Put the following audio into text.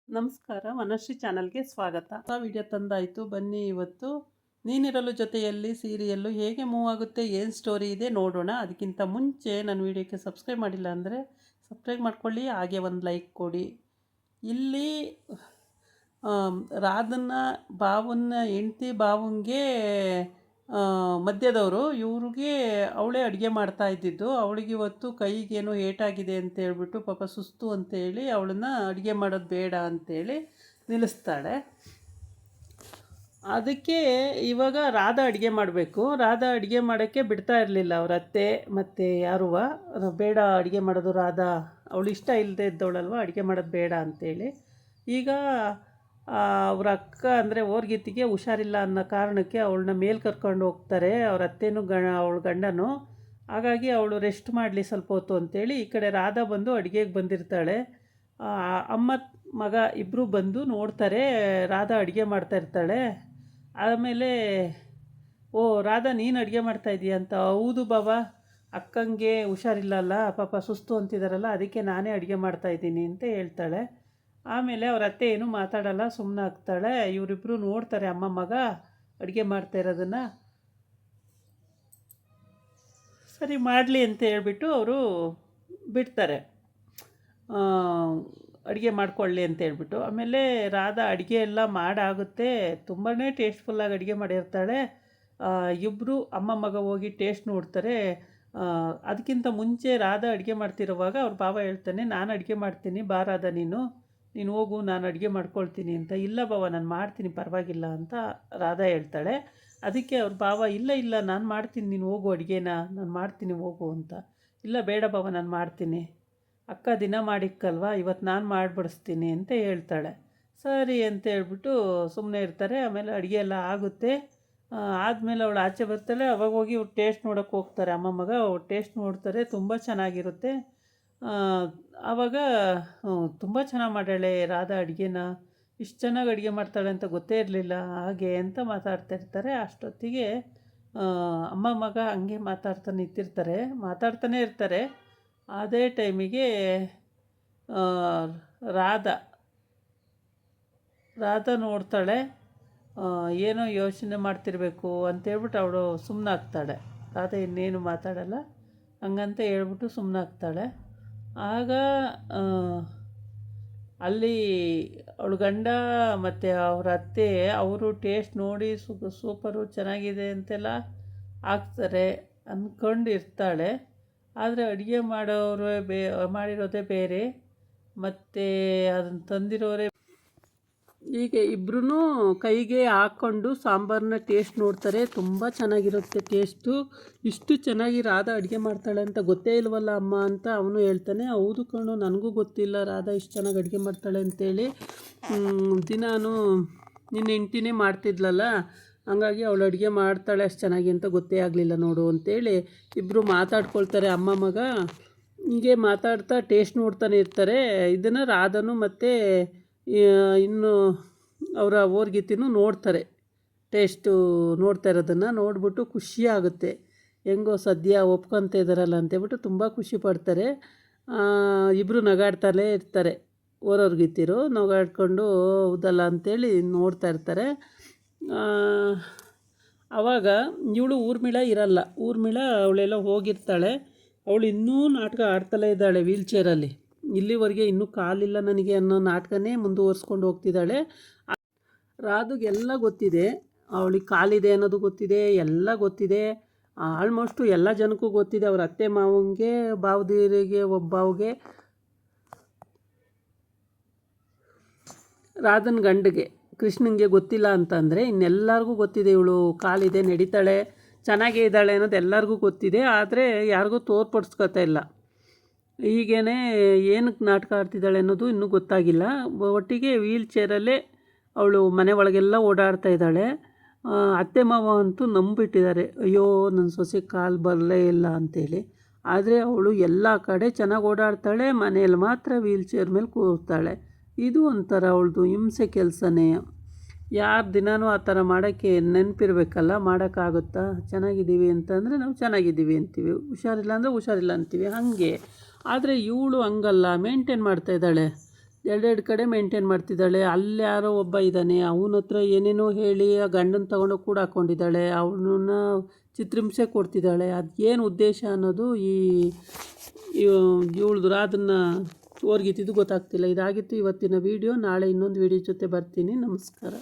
ನಮಸ್ಕಾರ, ವನಶ್ರೀ ಚಾನಲ್ಗೆ ಸ್ವಾಗತ. ವಿಡಿಯೋ ತಂದಾಯಿತು. ಬನ್ನಿ ಇವತ್ತು ನೀನಿರಲು ಜೊತೆಯಲ್ಲಿ ಸೀರಿಯಲ್ಲು ಹೇಗೆ ಮೂವ್ ಆಗುತ್ತೆ, ಏನು ಸ್ಟೋರಿ ಇದೆ ನೋಡೋಣ. ಅದಕ್ಕಿಂತ ಮುಂಚೆ ನನ್ನ ವಿಡಿಯೋಕ್ಕೆ ಸಬ್ಸ್ಕ್ರೈಬ್ ಮಾಡಿಲ್ಲ ಅಂದರೆ ಸಬ್ಸ್ಕ್ರೈಬ್ ಮಾಡ್ಕೊಳ್ಳಿ, ಹಾಗೆ ಒಂದು ಲೈಕ್ ಕೊಡಿ. ಇಲ್ಲಿ ರಾಧನ್ನ ಬಾವನ್ನ ಹೆಂಡ್ತಿ ಬಾವಂಗೆ ಮಧ್ಯದವರು ಇವ್ರಿಗೆ ಅವಳೇ ಅಡುಗೆ ಮಾಡ್ತಾ ಇದ್ದಿದ್ದು. ಅವಳಿಗೆ ಇವತ್ತು ಕೈಗೇನೋ ಏಟಾಗಿದೆ ಅಂತ ಹೇಳ್ಬಿಟ್ಟು ಪಾಪ ಸುಸ್ತು ಅಂತೇಳಿ ಅವಳನ್ನ ಅಡುಗೆ ಮಾಡೋದು ಬೇಡ ಅಂಥೇಳಿ ನಿಲ್ಲಿಸ್ತಾಳೆ. ಅದಕ್ಕೆ ಇವಾಗ ರಾಧಾ ಅಡುಗೆ ಮಾಡಬೇಕು. ರಾಧಾ ಅಡುಗೆ ಮಾಡೋಕ್ಕೆ ಬಿಡ್ತಾ ಇರಲಿಲ್ಲ ಅವ್ರ ಅತ್ತೆ ಮತ್ತು ಯಾರುವ ಬೇಡ ಅಡುಗೆ ಮಾಡೋದು ರಾಧಾ, ಅವಳು ಇಷ್ಟ ಇಲ್ಲದೆ ಇದ್ದವಳಲ್ವ, ಅಡುಗೆ ಮಾಡೋದು ಬೇಡ ಅಂಥೇಳಿ. ಈಗ ಅವ್ರ ಅಕ್ಕ ಅಂದರೆ ಓರ್ಗಿತ್ತಿಗೆ ಹುಷಾರಿಲ್ಲ ಅನ್ನೋ ಕಾರಣಕ್ಕೆ ಅವಳನ್ನ ಮೇಲೆ ಕರ್ಕೊಂಡು ಹೋಗ್ತಾರೆ ಅವ್ರ ಅತ್ತೆನೂ ಅವಳ ಗಂಡನೂ. ಹಾಗಾಗಿ ಅವಳು ರೆಸ್ಟ್ ಮಾಡಲಿ ಸ್ವಲ್ಪ ಹೊತ್ತು ಅಂತೇಳಿ ಈ ಕಡೆ ರಾಧಾ ಬಂದು ಅಡುಗೆಗೆ ಬಂದಿರ್ತಾಳೆ. ಅಮ್ಮ ಮಗ ಇಬ್ಬರು ಬಂದು ನೋಡ್ತಾರೆ ರಾಧಾ ಅಡುಗೆ ಮಾಡ್ತಾಯಿರ್ತಾಳೆ. ಆಮೇಲೆ ಓ ರಾಧಾ ನೀನು ಅಡುಗೆ ಮಾಡ್ತಾಯಿದ್ದೀಯ ಅಂತ. ಹೌದು ಬಾಬಾ, ಅಕ್ಕಂಗೆ ಹುಷಾರಿಲ್ಲಲ್ಲ, ಪಾಪ ಸುಸ್ತು ಅಂತಿದ್ದಾರಲ್ಲ, ಅದಕ್ಕೆ ನಾನೇ ಅಡುಗೆ ಮಾಡ್ತಾಯಿದ್ದೀನಿ ಅಂತ ಹೇಳ್ತಾಳೆ. ಆಮೇಲೆ ಅವ್ರ ಅತ್ತೆ ಏನೂ ಮಾತಾಡಲ್ಲ, ಸುಮ್ಮನೆ ಆಗ್ತಾಳೆ. ಇವರಿಬ್ಬರು ನೋಡ್ತಾರೆ ಅಮ್ಮ ಮಗ ಅಡುಗೆ ಮಾಡ್ತಾ ಇರೋದನ್ನು. ಸರಿ ಮಾಡಲಿ ಅಂತ ಹೇಳ್ಬಿಟ್ಟು ಅವರು ಬಿಡ್ತಾರೆ, ಅಡುಗೆ ಮಾಡ್ಕೊಳ್ಳಿ ಅಂತ ಹೇಳ್ಬಿಟ್ಟು. ಆಮೇಲೆ ರಾಧಾ ಅಡುಗೆ ಎಲ್ಲ ಮಾಡಾಗುತ್ತೆ, ತುಂಬಾ ಟೇಸ್ಟ್ಫುಲ್ಲಾಗಿ ಅಡುಗೆ ಮಾಡಿರ್ತಾಳೆ. ಇಬ್ಬರು ಅಮ್ಮ ಮಗ ಹೋಗಿ ಟೇಸ್ಟ್ ನೋಡ್ತಾರೆ. ಅದಕ್ಕಿಂತ ಮುಂಚೆ ರಾಧಾ ಅಡುಗೆ ಮಾಡ್ತಿರುವಾಗ ಅವ್ರ ಬಾವ ಹೇಳ್ತಾನೆ, ನಾನು ಅಡುಗೆ ಮಾಡ್ತೀನಿ ಬಾ ರಾಧಾ, ನೀನು ಹೋಗು, ನಾನು ಅಡುಗೆ ಮಾಡ್ಕೊಳ್ತೀನಿ ಅಂತ. ಇಲ್ಲ ಬಾವ, ನಾನು ಮಾಡ್ತೀನಿ ಪರವಾಗಿಲ್ಲ ಅಂತ ರಾಧಾ ಹೇಳ್ತಾಳೆ. ಅದಕ್ಕೆ ಅವ್ರ ಬಾವ ಇಲ್ಲ ನಾನು ಮಾಡ್ತೀನಿ, ನೀನು ಹೋಗು ಅಡುಗೆನ, ನಾನು ಮಾಡ್ತೀನಿ ಹೋಗು ಅಂತ. ಇಲ್ಲ ಬೇಡ ಬಾವ, ನಾನು ಮಾಡ್ತೀನಿ, ಅಕ್ಕ ದಿನ ಮಾಡಿಕ್ಕಲ್ವ, ಇವತ್ತು ನಾನು ಮಾಡಿಬಿಡಿಸ್ತೀನಿ ಅಂತ ಹೇಳ್ತಾಳೆ. ಸರಿ ಅಂತ ಹೇಳ್ಬಿಟ್ಟು ಸುಮ್ಮನೆ ಇರ್ತಾರೆ. ಆಮೇಲೆ ಅಡುಗೆ ಎಲ್ಲ ಆಗುತ್ತೆ. ಆದಮೇಲೆ ಅವಳು ಆಚೆ ಬರ್ತಾಳೆ. ಅವಾಗ ಹೋಗಿ ಅವ್ರು ಟೇಸ್ಟ್ ನೋಡೋಕ್ಕೆ ಹೋಗ್ತಾರೆ ಅಮ್ಮ ಮಗ. ಅವ್ರು ಟೇಸ್ಟ್ ನೋಡ್ತಾರೆ, ತುಂಬ ಚೆನ್ನಾಗಿರುತ್ತೆ. ಆವಾಗ ತುಂಬ ಚೆನ್ನಾಗಿ ಮಾಡ್ಯಾಳೆ ರಾಧಾ ಅಡುಗೆನ, ಇಷ್ಟು ಚೆನ್ನಾಗಿ ಅಡುಗೆ ಮಾಡ್ತಾಳೆ ಅಂತ ಗೊತ್ತೇ ಇರಲಿಲ್ಲ ಹಾಗೆ ಅಂತ ಮಾತಾಡ್ತಾಯಿರ್ತಾರೆ. ಅಷ್ಟೊತ್ತಿಗೆ ಅಮ್ಮ ಮಗ ಹಂಗೆ ಮಾತಾಡ್ತಾನೆ ಇರ್ತಾರೆ. ಅದೇ ಟೈಮಿಗೆ ರಾಧಾ ನೋಡ್ತಾಳೆ, ಏನೋ ಯೋಚನೆ ಮಾಡ್ತಿರ್ಬೇಕು ಅಂತೇಳ್ಬಿಟ್ಟು ಅವಳು ಸುಮ್ಮನಾಗ್ತಾಳೆ. ರಾಧಾ ಇನ್ನೇನು ಮಾತಾಡಲ್ಲ, ಹಂಗಂತ ಹೇಳ್ಬಿಟ್ಟು ಸುಮ್ಮನಾಗ್ತಾಳೆ. ಆಗ ಅಲ್ಲಿ ಅವಳ ಗಂಡ ಮತ್ತು ಅವ್ರ ಅತ್ತೆ ಅವರು ಟೇಸ್ಟ್ ನೋಡಿ ಸೂಪರು ಚೆನ್ನಾಗಿದೆ ಅಂತೆಲ್ಲ ಹಾಕ್ತಾರೆ ಅಂದ್ಕೊಂಡಿರ್ತಾಳೆ. ಆದರೆ ಅಡುಗೆ ಮಾಡೋರು ಮಾಡಿರೋದೇ ಬೇರೆ, ಮತ್ತು ಅದನ್ನು ತಂದಿರೋರೇ. ಹೀಗೆ ಇಬ್ಬರೂ ಕೈಗೆ ಹಾಕ್ಕೊಂಡು ಸಾಂಬಾರನ್ನ ಟೇಸ್ಟ್ ನೋಡ್ತಾರೆ. ತುಂಬ ಚೆನ್ನಾಗಿರುತ್ತೆ ಟೇಸ್ಟು. ಇಷ್ಟು ಚೆನ್ನಾಗಿ ರಾಧಾ ಅಡುಗೆ ಮಾಡ್ತಾಳೆ ಅಂತ ಗೊತ್ತೇ ಇಲ್ವಲ್ಲ ಅಮ್ಮ ಅಂತ ಅವನು ಹೇಳ್ತಾನೆ. ಹೌದು ಕಣೋ, ನನಗೂ ಗೊತ್ತಿಲ್ಲ ರಾಧಾ ಇಷ್ಟು ಚೆನ್ನಾಗಿ ಅಡುಗೆ ಮಾಡ್ತಾಳೆ ಅಂತೇಳಿ. ದಿನಾನು ನಿನ್ನ ಹೆಂಡ್ತಿನೇ ಮಾಡ್ತಿದ್ಲಲ್ಲ, ಹಂಗಾಗಿ ಅವಳು ಅಡುಗೆ ಮಾಡ್ತಾಳೆ ಅಷ್ಟು ಚೆನ್ನಾಗಿ ಅಂತ ಗೊತ್ತೇ ಆಗಲಿಲ್ಲ ನೋಡು ಅಂತೇಳಿ ಇಬ್ಬರು ಮಾತಾಡ್ಕೊಳ್ತಾರೆ ಅಮ್ಮ ಮಗ. ಹೀಗೆ ಮಾತಾಡ್ತಾ ಟೇಸ್ಟ್ ನೋಡ್ತಾನೆ ಇರ್ತಾರೆ. ಇದನ್ನು ರಾಧಾನು ಮತ್ತು ಇನ್ನು ಅವರ ಓರ್ಗಿತ್ತಿನೂ ನೋಡ್ತಾರೆ. ಟೇಸ್ಟು ನೋಡ್ತಾ ಇರೋದನ್ನು ನೋಡ್ಬಿಟ್ಟು ಖುಷಿಯಾಗುತ್ತೆ. ಹೆಂಗೋ ಸದ್ಯ ಒಪ್ಕೊತ ಇದ್ದಾರಲ್ಲ ಅಂತೇಳ್ಬಿಟ್ಟು ತುಂಬ ಖುಷಿ ಪಡ್ತಾರೆ. ಇಬ್ಬರು ನಗಾಡ್ತಲೇ ಇರ್ತಾರೆ. ಓರೋರ್ಗಿತ್ತಿರು ನಗಾಡ್ಕೊಂಡು ಹೌದಲ್ಲ ಅಂಥೇಳಿ ನೋಡ್ತಾ ಇರ್ತಾರೆ. ಆವಾಗ ಇವಳು ಊರ್ಮಿಳ ಇರಲ್ಲ. ಊರ್ಮಿಳ ಅವಳೆಲ್ಲ ಹೋಗಿರ್ತಾಳೆ. ಅವಳು ಇನ್ನೂ ನಾಟಕ ಆಡ್ತಲೇ ಇದ್ದಾಳೆ ವೀಲ್ಚೇರಲ್ಲಿ. ಇಲ್ಲಿವರೆಗೆ ಇನ್ನೂ ಕಾಲಿಲ್ಲ ನನಗೆ ಅನ್ನೋ ನಾಟಕನೇ ಮುಂದುವರ್ಸ್ಕೊಂಡು ಹೋಗ್ತಿದ್ದಾಳೆ. ರಾಧುಗೆಲ್ಲ ಗೊತ್ತಿದೆ, ಅವಳಿಗೆ ಕಾಲಿದೆ ಅನ್ನೋದು ಗೊತ್ತಿದೆ, ಎಲ್ಲ ಗೊತ್ತಿದೆ. ಆಲ್ಮೋಸ್ಟು ಎಲ್ಲ ಜನಕ್ಕೂ ಗೊತ್ತಿದೆ. ಅವ್ರ ಅತ್ತೆ ಮಾವಂಗೆ, ಬಾವದಿರಿಗೆ, ಬಾವಿಗೆ, ರಾಧನ ಗಂಡಿಗೆ ಕೃಷ್ಣನಿಗೆ ಗೊತ್ತಿಲ್ಲ ಅಂತಂದರೆ ಇನ್ನೆಲ್ಲರಿಗೂ ಗೊತ್ತಿದೆ. ಇವಳು ಕಾಲಿದೆ, ನಡೀತಾಳೆ, ಚೆನ್ನಾಗೇ ಇದ್ದಾಳೆ ಅನ್ನೋದು ಎಲ್ಲರಿಗೂ ಗೊತ್ತಿದೆ. ಆದರೆ ಯಾರಿಗೂ ತೋರ್ಪಡಿಸ್ಕೊತಾ ಇಲ್ಲ. ಹೀಗೇ ಏನಕ್ಕೆ ನಾಟಕ ಆಡ್ತಿದ್ದಾಳೆ ಅನ್ನೋದು ಇನ್ನೂ ಗೊತ್ತಾಗಿಲ್ಲ. ಒಟ್ಟಿಗೆ ವೀಲ್ ಚೇರಲ್ಲೇ ಅವಳು ಮನೆ ಒಳಗೆಲ್ಲ ಓಡಾಡ್ತಾ ಇದ್ದಾಳೆ. ಅತ್ತೆ ಮಾವ ಅಂತೂ ನಂಬಿಟ್ಟಿದ್ದಾರೆ, ಅಯ್ಯೋ ನನ್ನ ಸೊಸೆ ಕಾಲು ಬರಲೇ ಇಲ್ಲ ಅಂಥೇಳಿ. ಆದರೆ ಅವಳು ಎಲ್ಲ ಕಡೆ ಚೆನ್ನಾಗಿ ಓಡಾಡ್ತಾಳೆ, ಮನೆಯಲ್ಲಿ ಮಾತ್ರ ವೀಲ್ ಚೇರ್ ಮೇಲೆ ಕೂರ್ತಾಳೆ. ಇದು ಒಂಥರ ಅವಳದು ಹಿಂಸೆ ಕೆಲಸನೇ. ಯಾರು ದಿನಾನೂ ಆ ಥರ ಮಾಡೋಕ್ಕೆ ನೆನಪಿರ್ಬೇಕಲ್ಲ, ಮಾಡೋಕ್ಕಾಗುತ್ತಾ? ಚೆನ್ನಾಗಿದ್ದೀವಿ ಅಂತಂದರೆ ನಾವು ಚೆನ್ನಾಗಿದ್ದೀವಿ ಅಂತೀವಿ, ಹುಷಾರಿಲ್ಲ ಅಂದರೆ ಹುಷಾರಿಲ್ಲ ಅಂತೀವಿ, ಹಾಗೆ. ಆದರೆ ಇವಳು ಹಂಗಲ್ಲ, ಮೇಂಟೈನ್ ಮಾಡ್ತಾಯಿದ್ದಾಳೆ. ಎರಡೆರಡು ಕಡೆ ಮೇಂಟೈನ್ ಮಾಡ್ತಿದ್ದಾಳೆ. ಅಲ್ಲಿ ಯಾರೋ ಒಬ್ಬ ಇದ್ದಾನೆ, ಅವನ ಹತ್ರ ಏನೇನೋ ಹೇಳಿ ಆ ಗಂಡನ ತಗೊಂಡು ಕೂಡ ಹಾಕ್ಕೊಂಡಿದ್ದಾಳೆ, ಅವನನ್ನ ಚಿತ್ರಹಿಂಸೆ ಕೊಡ್ತಿದ್ದಾಳೆ. ಅದೇನು ಉದ್ದೇಶ ಅನ್ನೋದು ಇವಳ್ದು ಅದನ್ನು ಓರ್ಗಿತ್ತಿದ್ದು ಗೊತ್ತಾಗ್ತಿಲ್ಲ. ಇದಾಗಿತ್ತು ಇವತ್ತಿನ ವೀಡಿಯೋ. ನಾಳೆ ಇನ್ನೊಂದು ವೀಡಿಯೋ ಜೊತೆ ಬರ್ತೀನಿ. ನಮಸ್ಕಾರ.